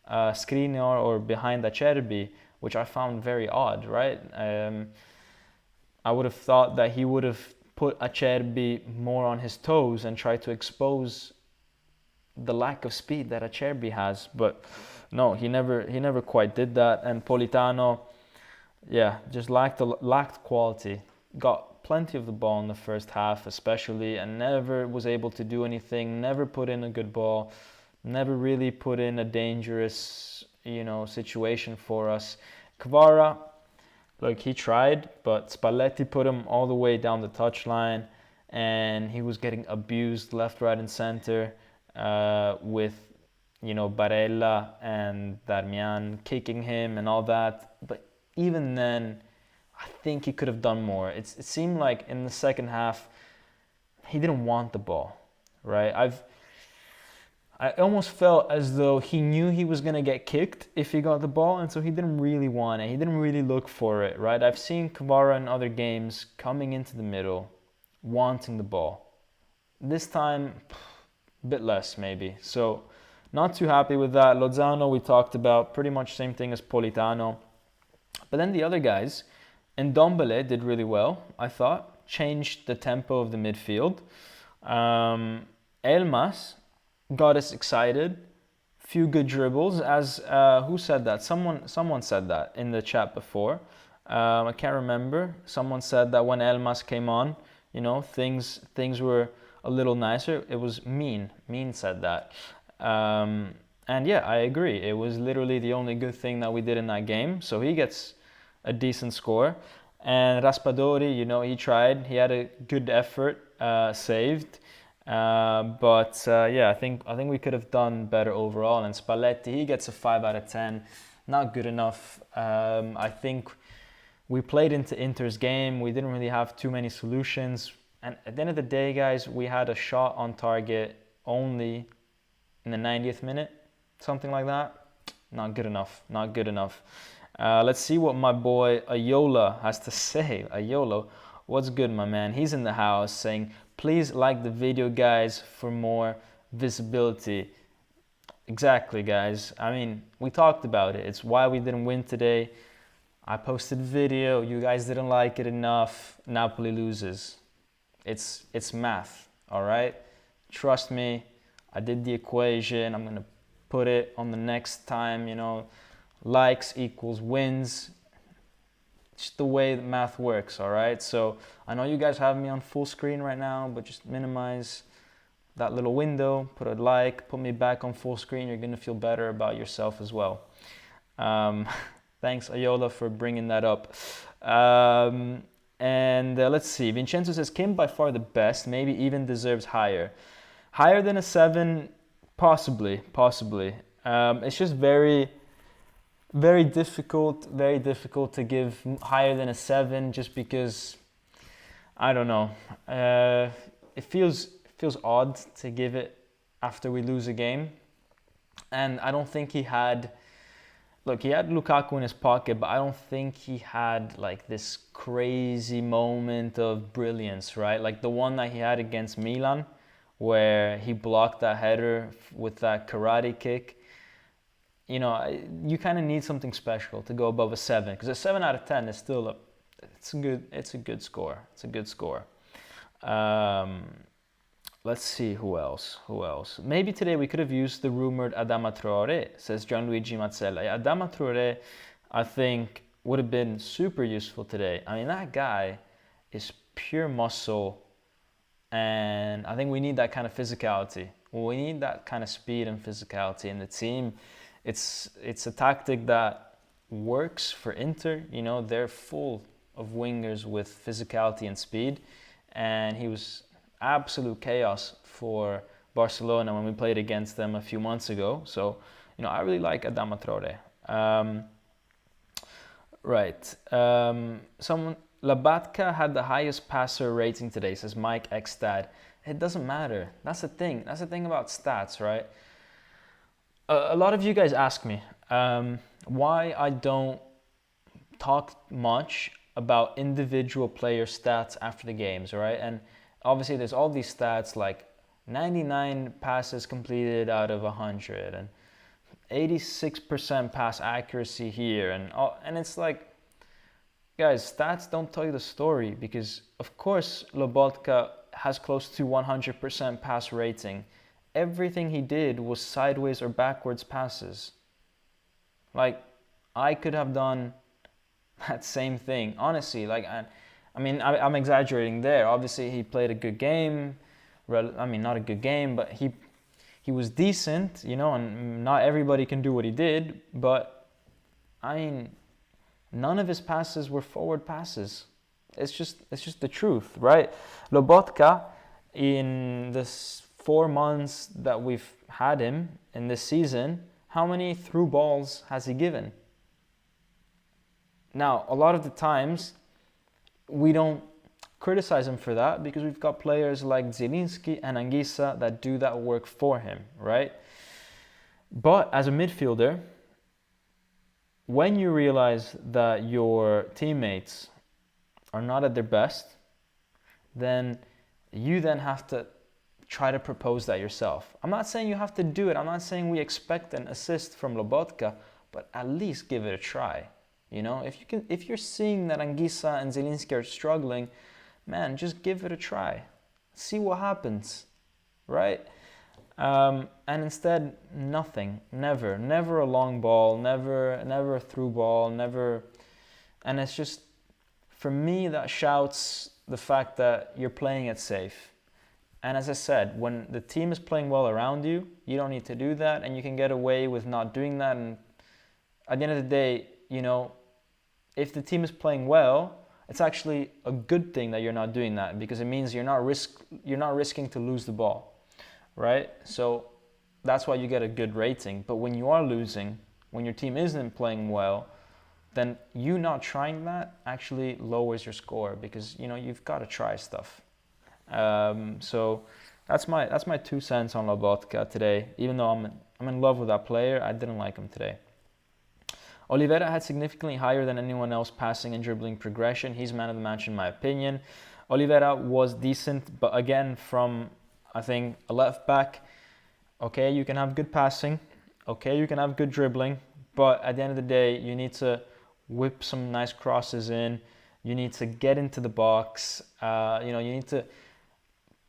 Skriniar or behind Acerbi, which I found very odd, right? I would have thought that he would have put Acerbi more on his toes and tried to expose the lack of speed that Acerbi has, but no, he never quite did that. And Politano, just lacked quality. Got plenty of the ball in the first half, especially, and never was able to do anything. Never put in a good ball. Never really put in a dangerous, situation for us. Kvara, look, he tried, but Spalletti put him all the way down the touchline, and he was getting abused left, right, and center. With Barella and Darmian kicking him and all that, but even then I think he could have done more. It seemed like in the second half he didn't want the ball, right? I almost felt as though he knew he was going to get kicked if he got the ball, and so he didn't really want it. He didn't really look for it, right? I've seen Kvara in other games coming into the middle wanting the ball. This time a bit less maybe. So not too happy with that. Lozano we talked about, pretty much same thing as Politano. But then the other guys, Ndombele did really well, I thought. Changed the tempo of the midfield. Elmas got us excited. Few good dribbles. As who said that? Someone said that in the chat before. I can't remember. Someone said that when Elmas came on, things were a little nicer. It was Mean said that. And yeah, I agree. It was literally the only good thing that we did in that game. So he gets a decent score. And Raspadori, he tried. He had a good effort, saved. I think we could have done better overall. And Spalletti, he gets a 5 out of 10. Not good enough. I think we played into Inter's game. We didn't really have too many solutions. And at the end of the day, guys, we had a shot on target only in the 90th minute, something like that. Not good enough. Let's see what my boy Ayola has to say. Ayolo, what's good, my man? He's in the house saying, please like the video, guys, for more visibility. Exactly, guys. I mean, we talked about it. It's why we didn't win today. I posted a video. You guys didn't like it enough. Napoli loses. It's math, all right? Trust me, I did the equation. I'm going to put it on the next time, likes equals wins. just the way the math works, all right? So I know you guys have me on full screen right now, but just minimize that little window, put a like, put me back on full screen. You're gonna feel better about yourself as well. Thanks, Ayola, for bringing that up. And let's see. Vincenzo says Kim by far the best, maybe even deserves higher. Higher than a 7, possibly. It's just very difficult to give higher than a 7 just because, I don't know. It feels odd to give it after we lose a game. And I don't think he had Lukaku in his pocket, but I don't think he had like this crazy moment of brilliance, right? Like the one that he had against Milan, where he blocked that header with that karate kick. You know, you kind of need something special to go above a 7, because a 7 out of 10 is still it's a good score. Let's see who else. Maybe today we could have used the rumored Adama Traore, says Gianluigi Mazzella. Yeah, Adama Traore, I think, would have been super useful today. I mean, that guy is pure muscle, and I think we need that kind of physicality. We need that kind of speed and physicality in the team. It's a tactic that works for Inter. You know, they're full of wingers with physicality and speed, and he was absolute chaos for Barcelona when we played against them a few months ago. So, you know, I really like Adama Traore. Someone, Labatka had the highest passer rating today, says Mike Xstad. It doesn't matter. That's the thing. That's the thing about stats, right? A lot of you guys ask me why I don't talk much about individual player stats after the games, right? And obviously there's all these stats like 99 passes completed out of 100 and 86% pass accuracy here, and it's like, guys, stats don't tell you the story, because of course Lobotka has close to 100% pass rating. Everything he did was sideways or backwards passes. Like, I could have done that same thing, honestly. Like, I'm exaggerating there. Obviously, he played a good game. I mean, not a good game, but he was decent, you know, and not everybody can do what he did. But, I mean, none of his passes were forward passes. It's just the truth, right? Lobotka, in this 4 months that we've had him in this season, how many through balls has he given? Now, a lot of the times, we don't criticize him for that because we've got players like Zielinski and Anguissa that do that work for him, right? But as a midfielder, when you realize that your teammates are not at their best, then you then have to try to propose that yourself. I'm not saying you have to do it. I'm not saying we expect an assist from Lobotka, but at least give it a try. You know, if you're seeing that Anguissa and Zielinski are struggling, man, just give it a try. See what happens, right? And instead, nothing, never a long ball, never a through ball, never. And it's just, for me, that shouts the fact that you're playing it safe. And as I said, when the team is playing well around you, you don't need to do that, and you can get away with not doing that. And at the end of the day, you know, if the team is playing well, it's actually a good thing that you're not doing that, because it means you're not risking to lose the ball, right? So that's why you get a good rating. But when you are losing, when your team isn't playing well, then you not trying that actually lowers your score, because, you know, you've got to try stuff. So that's my 2 cents on Lobotka today. Even though I'm in love with that player, I didn't like him today. Oliveira had significantly higher than anyone else passing and dribbling progression. He's man of the match in my opinion. Oliveira was decent, but again, from, I think, a left back, okay, you can have good passing, okay, you can have good dribbling, but at the end of the day, you need to whip some nice crosses in. You need to get into the box. You need to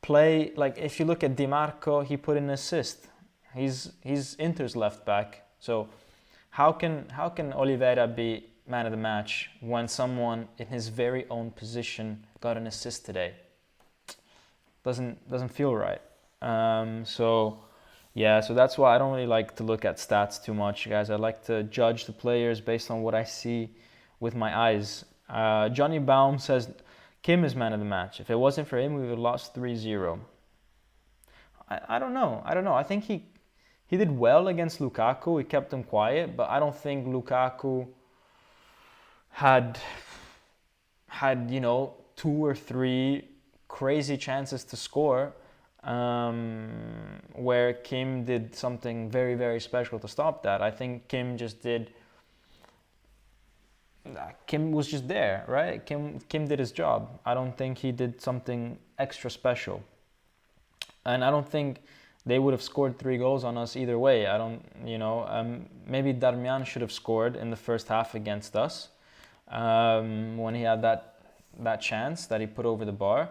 play. Like, if you look at Di Marco, he put in an assist. He's Inter's left back. So how can Oliveira be man of the match when someone in his very own position got an assist today? Doesn't feel right. So that's why I don't really like to look at stats too much, guys. I like to judge the players based on what I see with my eyes. Johnny Baum says Kim is man of the match. If it wasn't for him, we would have lost 3-0. I don't know. I think he did well against Lukaku. He kept him quiet, but I don't think Lukaku had 2 or 3 crazy chances to score, where Kim did something very, very special to stop that. I think Kim was just there, right? Kim did his job. I don't think he did something extra special. And I don't think they would have scored 3 goals on us either way. Maybe Darmian should have scored in the first half against us, when he had that chance that he put over the bar.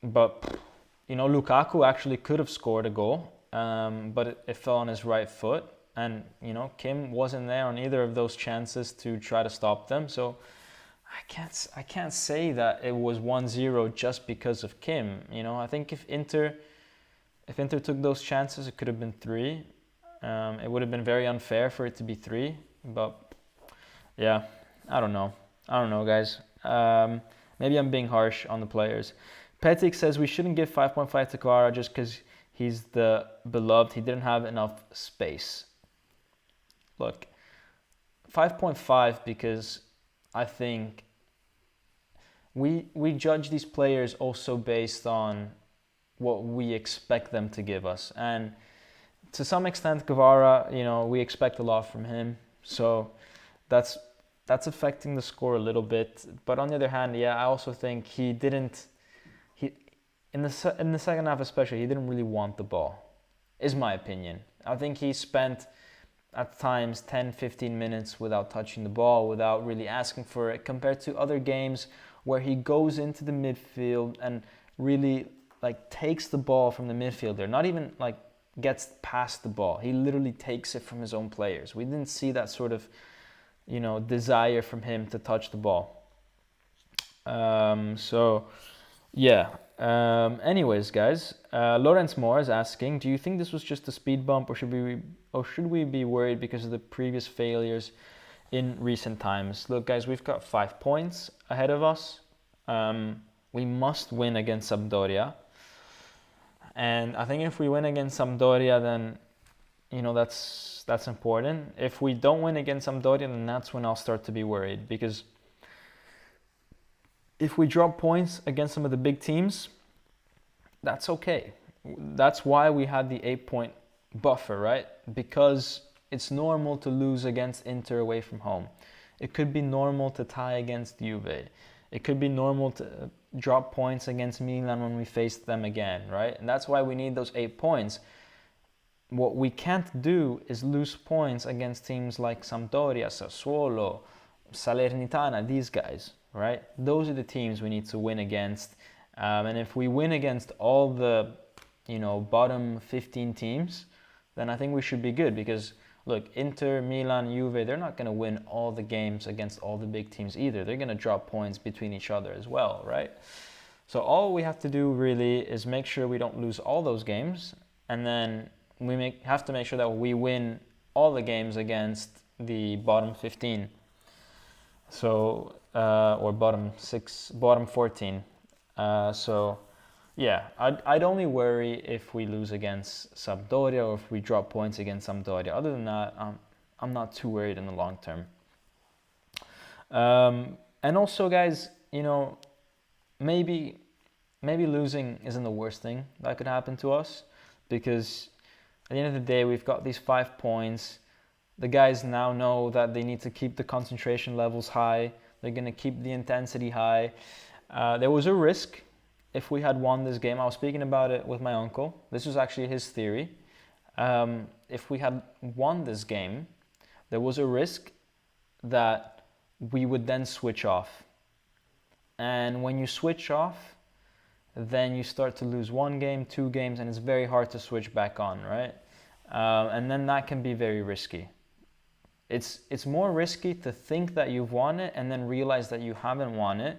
But, Lukaku actually could have scored a goal, but it fell on his right foot. And, Kim wasn't there on either of those chances to try to stop them. So I can't say that it was 1-0 just because of Kim. I think if Inter took those chances, it could have been 3. It would have been very unfair for it to be 3. But, yeah, I don't know, guys. Maybe I'm being harsh on the players. Petik says we shouldn't give 5.5 to Kvara just because he's the beloved. He didn't have enough space. Look, 5.5 because I think we judge these players also based on what we expect them to give us. And to some extent, Kvara, we expect a lot from him. So that's affecting the score a little bit. But on the other hand, I also think in the second half especially, he didn't really want the ball, is my opinion. I think he spent at times 10-15 minutes without touching the ball, without really asking for it, compared to other games where he goes into the midfield and really takes the ball from the midfielder, not even gets past the ball. He literally takes it from his own players. We didn't see that sort of desire from him to touch the ball. Anyways, guys, Lawrence Moore is asking, do you think this was just a speed bump, or should we be worried because of the previous failures in recent times? Look, guys, we've got 5 points ahead of us. We must win against Sampdoria, and I think if we win against Sampdoria, then that's important. If we don't win against Sampdoria, then that's when I'll start to be worried, because if we drop points against some of the big teams, that's okay. That's why we had the 8-point buffer, right? Because it's normal to lose against Inter away from home. It could be normal to tie against Juve. It could be normal to drop points against Milan when we face them again, right? And that's why we need those 8 points. What we can't do is lose points against teams like Sampdoria, Sassuolo, Salernitana, these guys, right? Those are the teams we need to win against. And if we win against all the, bottom 15 teams, then I think we should be good, because look, Inter, Milan, Juve, they're not going to win all the games against all the big teams either. They're going to drop points between each other as well, right? So all we have to do really is make sure we don't lose all those games, and then we have to make sure that we win all the games against the bottom 15. So, or bottom 14. I'd only worry if we lose against Sampdoria or if we drop points against Sampdoria. Other than that, I'm not too worried in the long term. And also, guys, maybe losing isn't the worst thing that could happen to us, because at the end of the day, we've got these 5 points. The guys now know that they need to keep the concentration levels high. They're going to keep the intensity high. There was a risk if we had won this game. I was speaking about it with my uncle. This was actually his theory. If we had won this game, there was a risk that we would then switch off. And when you switch off, then you start to lose 1 game, 2 games, and it's very hard to switch back on, right? And then that can be very risky. it's more risky to think that you've won it and then realize that you haven't won it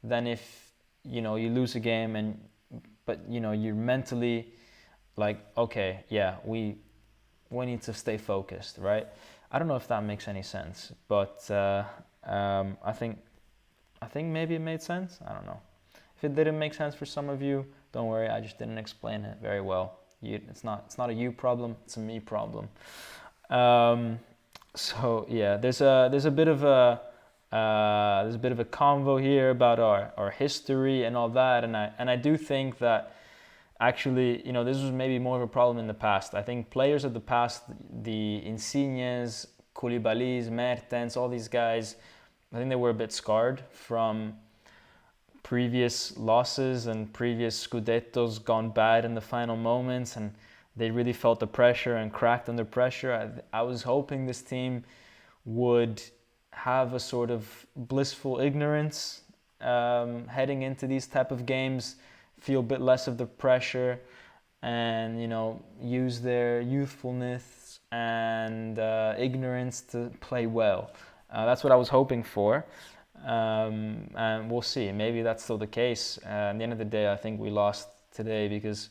than if you lose a game but you're mentally like, okay, yeah, we need to stay focused, right? I don't know if that makes any sense, but I think maybe it made sense. I don't know. If it didn't make sense for some of you, don't worry. I just didn't explain it very well. It's not a you problem. It's a me problem. So yeah, there's a bit of a convo here about our history and all that, and I do think that actually, this was maybe more of a problem in the past. I think players of the past, the Insignes, Koulibalys, Mertens, all these guys, I think they were a bit scarred from previous losses and previous Scudettos gone bad in the final moments, and they really felt the pressure and cracked under pressure. I was hoping this team would have a sort of blissful ignorance heading into these type of games, feel a bit less of the pressure, and use their youthfulness and ignorance to play well. That's what I was hoping for, and we'll see. Maybe that's still the case. At the end of the day, I think we lost today because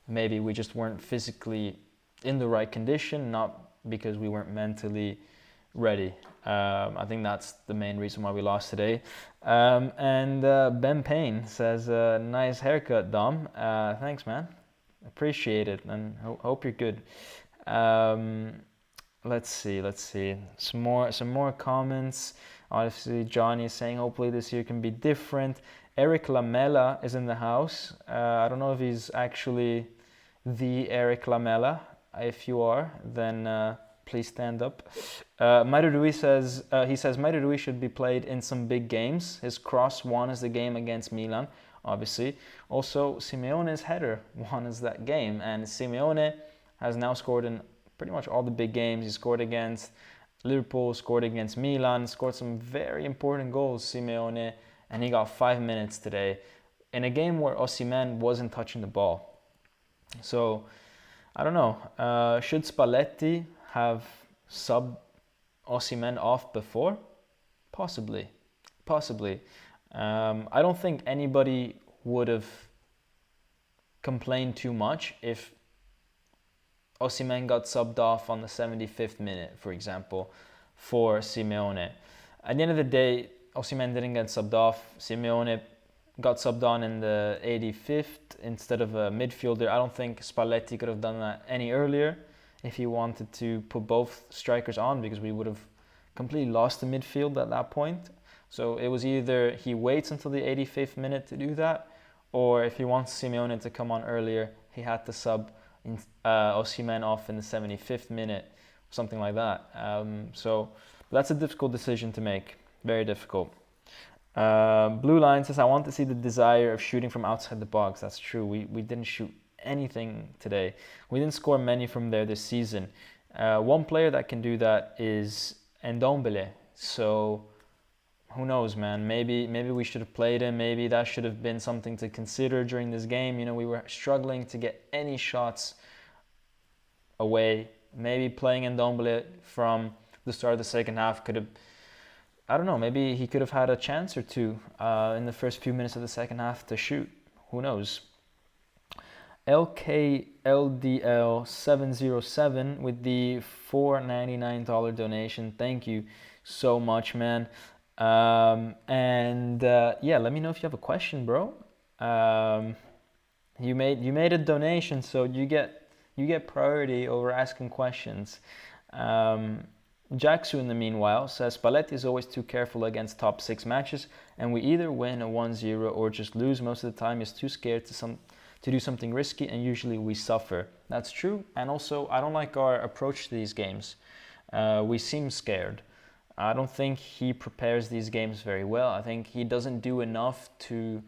maybe we just weren't physically in the right condition, not because we weren't mentally ready. I think that's the main reason why we lost today. And Ben Payne says, nice haircut, Dom. Thanks, man. Appreciate it, and hope you're good. Let's see. Some more comments. Obviously, Johnny is saying hopefully this year can be different. Eric Lamela is in the house. I don't know if he's actually the Eric Lamela. If you are, then please stand up. Mario Rui says, Mario Rui should be played in some big games. His cross won us the game against Milan, obviously. Also, Simeone's header won us that game, and Simeone has now scored in pretty much all the big games. He scored against Liverpool, scored against Milan, scored some very important goals, Simeone, and he got 5 minutes today in a game where Osimhen wasn't touching the ball. So, I don't know. Should Spalletti have subbed Osimhen off before? Possibly. I don't think anybody would have complained too much if Osimhen got subbed off on the 75th minute, for example, for Simeone. At the end of the day, Osimhen didn't get subbed off. Simeone got subbed on in the 85th instead of a midfielder. I don't think Spalletti could have done that any earlier if he wanted to put both strikers on, because we would have completely lost the midfield at that point. So it was either he waits until the 85th minute to do that, or if he wants Simeone to come on earlier, he had to sub Osimhen off in the 75th minute, something like that. So that's a difficult decision to make, very difficult. Blue Line says, I want to see the desire of shooting from outside the box. That's true. We didn't shoot anything today. We didn't score many from there this season. One player that can do that is Ndombele. So who knows, man? Maybe we should have played him. Maybe that should have been something to consider during this game. We were struggling to get any shots away. Maybe playing Ndombele from the start of the second half could have, I don't know, maybe he could have had a chance or two in the first few minutes of the second half to shoot. Who knows? LKLDL707 with the $4.99 donation. Thank you so much, man. Yeah, let me know if you have a question, bro. You made a donation, so you get priority over asking questions. Jacksu, in the meanwhile, says Spalletti is always too careful against top 6 matches, and we either win a 1-0 or just lose. Most of the time, he's too scared to do something risky, and usually we suffer. That's true, and also I don't like our approach to these games. We seem scared. I don't think he prepares these games very well. I think he doesn't do enough to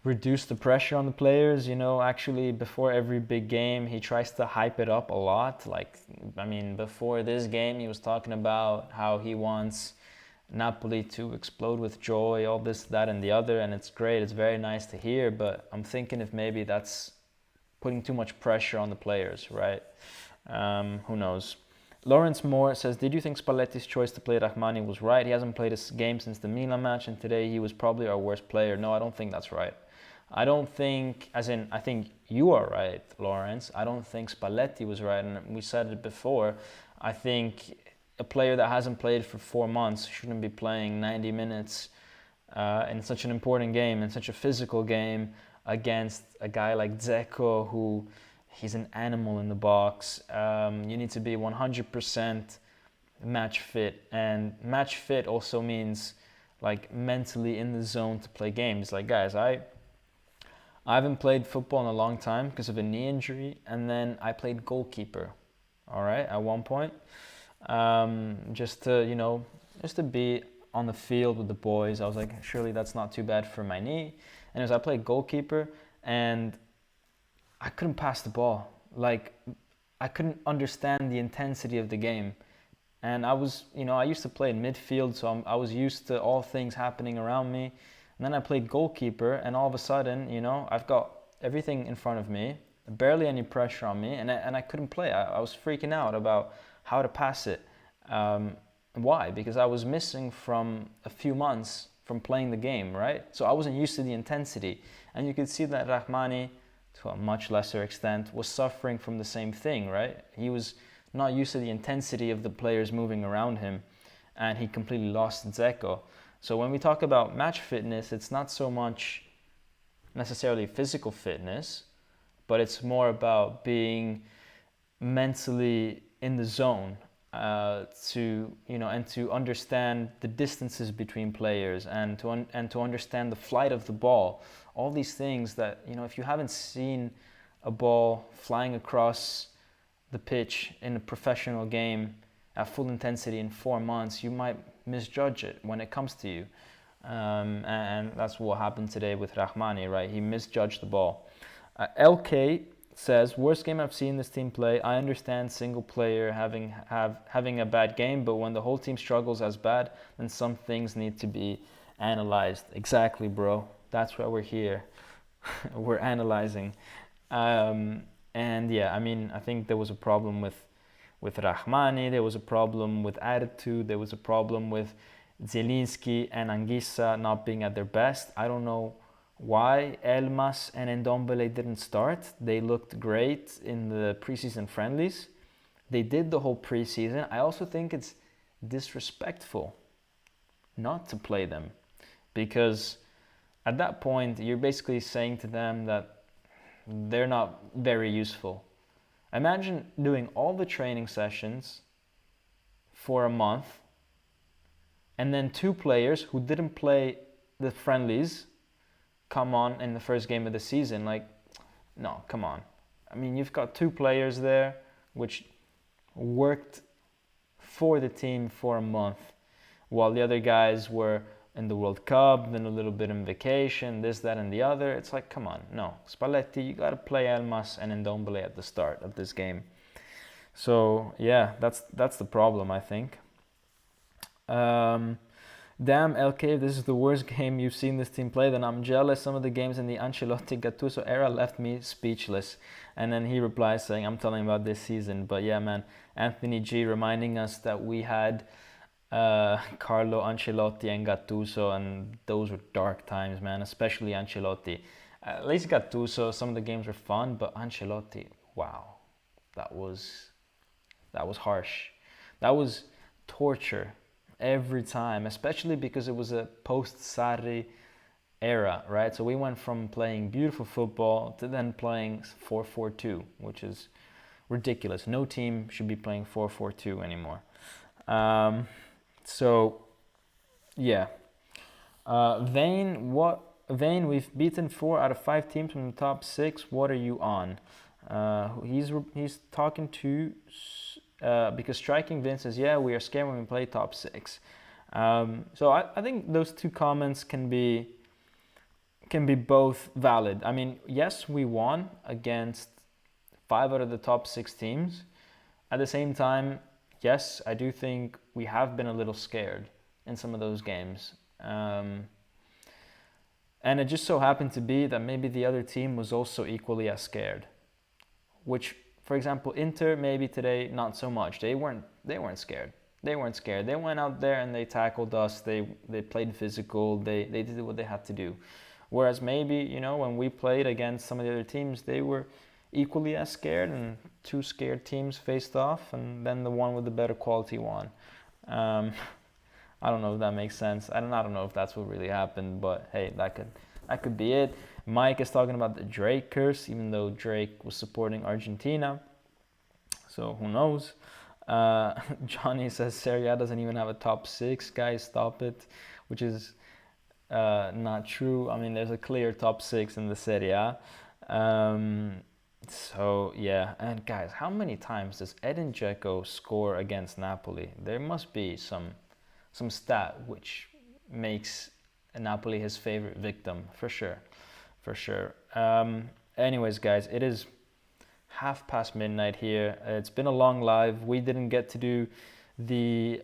reduce the pressure on the players. Actually, before every big game, he tries to hype it up a lot. Before this game, he was talking about how he wants Napoli to explode with joy, all this, that, and the other, and it's great. It's very nice to hear, but I'm thinking if maybe that's putting too much pressure on the players, right? Who knows? Lawrence Moore says, did you think Spalletti's choice to play Rahmani was right? He hasn't played a game since the Milan match, and today he was probably our worst player. No, I don't think that's right. I don't think, I think you are right, Lawrence. I don't think Spalletti was right, and we said it before. I think a player that hasn't played for 4 months shouldn't be playing 90 minutes in such an important game, in such a physical game, against a guy like Dzeko, who he's an animal in the box. You need to be 100% match fit, and match fit also means like mentally in the zone to play games. Like, guys, I haven't played football in a long time because of a knee injury, and then I played goalkeeper, all right, at one point, just to be on the field with the boys. I was like, surely that's not too bad for my knee. And as I played goalkeeper, and I couldn't pass the ball. Like, I couldn't understand the intensity of the game. And I used to play in midfield, so I was used to all things happening around me. And then I played goalkeeper, and all of a sudden, I've got everything in front of me, barely any pressure on me, and I couldn't play. I was freaking out about how to pass it. Why? Because I was missing from a few months from playing the game, right? So I wasn't used to the intensity. And you could see that Rahmani, to a much lesser extent, was suffering from the same thing, right? He was not used to the intensity of the players moving around him, and he completely lost Dzeko. So when we talk about match fitness, it's not so much necessarily physical fitness, but it's more about being mentally in the zone, to understand the distances between players, and to understand the flight of the ball. All these things that, if you haven't seen a ball flying across the pitch in a professional game at full intensity in 4 months, you might misjudge it when it comes to you. And that's what happened today with Rahmani, right? He misjudged the ball. LK says, worst game I've seen this team play. I understand single player having a bad game, but when the whole team struggles as bad, then some things need to be analyzed. Exactly, bro. That's why we're here. We're analyzing. And yeah, I think there was a problem with Rahmani. There was a problem with attitude. There was a problem with Zielinski and Anguissa not being at their best. I don't know why Elmas and Ndombele didn't start. They looked great in the preseason friendlies. They did the whole preseason. I also think it's disrespectful not to play them, because at that point you're basically saying to them that they're not very useful. Imagine doing all the training sessions for a month, and then 2 players who didn't play the friendlies come on in the first game of the season. Like, no, come on. You've got 2 players there which worked for the team for a month, while the other guys were in the World Cup, then a little bit in vacation, this, that, and the other. It's like, come on, no. Spalletti, you got to play Elmas and Ndombele at the start of this game. So, yeah, that's the problem, I think. Damn, LK, this is the worst game you've seen this team play. Then I'm jealous. Some of the games in the Ancelotti-Gattuso era left me speechless. And then he replies saying, I'm telling about this season. But yeah, man, Anthony G reminding us that we had Carlo Ancelotti and Gattuso, and those were dark times, man, especially Ancelotti. At least Gattuso, some of the games were fun, but Ancelotti, wow, that was harsh. That was torture every time, especially because it was a post-Sarri era, right? So we went from playing beautiful football to then playing 4-4-2, which is ridiculous. No team should be playing 4-4-2 anymore. So, yeah. Vane, we've beaten 4 out of 5 teams from the top 6. What are you on? He's talking to because Striking Vince says, yeah, we are scared when we play top 6. So I think those 2 comments can be both valid. Yes, we won against 5 out of the top 6 teams. At the same time, yes, I do think we have been a little scared in some of those games. And it just so happened to be that maybe the other team was also equally as scared, which for example, Inter maybe today not so much. They weren't scared. They weren't scared. They went out there and they tackled us. They played physical. They did what they had to do. Whereas maybe, you know, when we played against some of the other teams, they were equally as scared, and two scared teams faced off, and then the one with the better quality won. I don't know if that makes sense. I don't know if that's what really happened, but hey, that could be it. Mike is talking about the Drake curse, even though Drake was supporting Argentina. So who knows? Johnny says Serie A doesn't even have a top 6. Guys, stop it. Which is not true. I mean, there's a clear top 6 in the Serie A. So yeah, and guys, how many times does Edin Dzeko score against Napoli? There must be some stat which makes Napoli his favorite victim, for sure. Anyways, guys, it is midnight here. It's been a long live. We didn't get to do the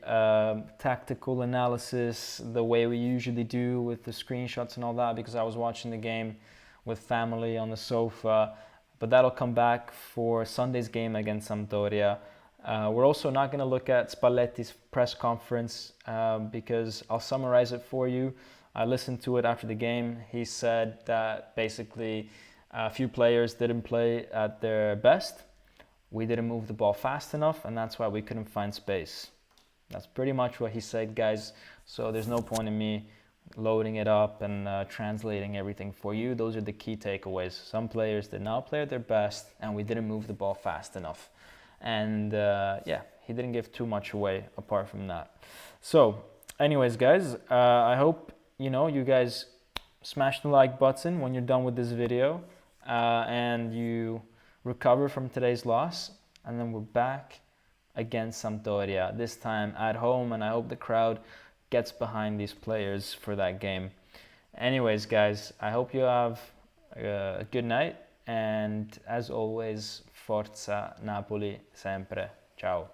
tactical analysis the way we usually do with the screenshots and all that, because I was watching the game with family on the sofa. But that'll come back for Sunday's game against Sampdoria. We're also not going to look at Spalletti's press conference because I'll summarize it for you. I listened to it after the game. He said that basically a few players didn't play at their best. We didn't move the ball fast enough, and that's why we couldn't find space. That's pretty much what he said, guys. So there's no point in me loading it up and translating everything for you. Those are the key takeaways. Some players did not play at their best, and we didn't move the ball fast enough. And yeah, he didn't give too much away apart from that. So anyways, guys, I hope you guys smash the like button when you're done with this video, and you recover from today's loss. And then we're back against Sampdoria, this time at home, and I hope the crowd gets behind these players for that game. Anyways, guys, I hope you have a good night, and as always, Forza Napoli sempre. Ciao.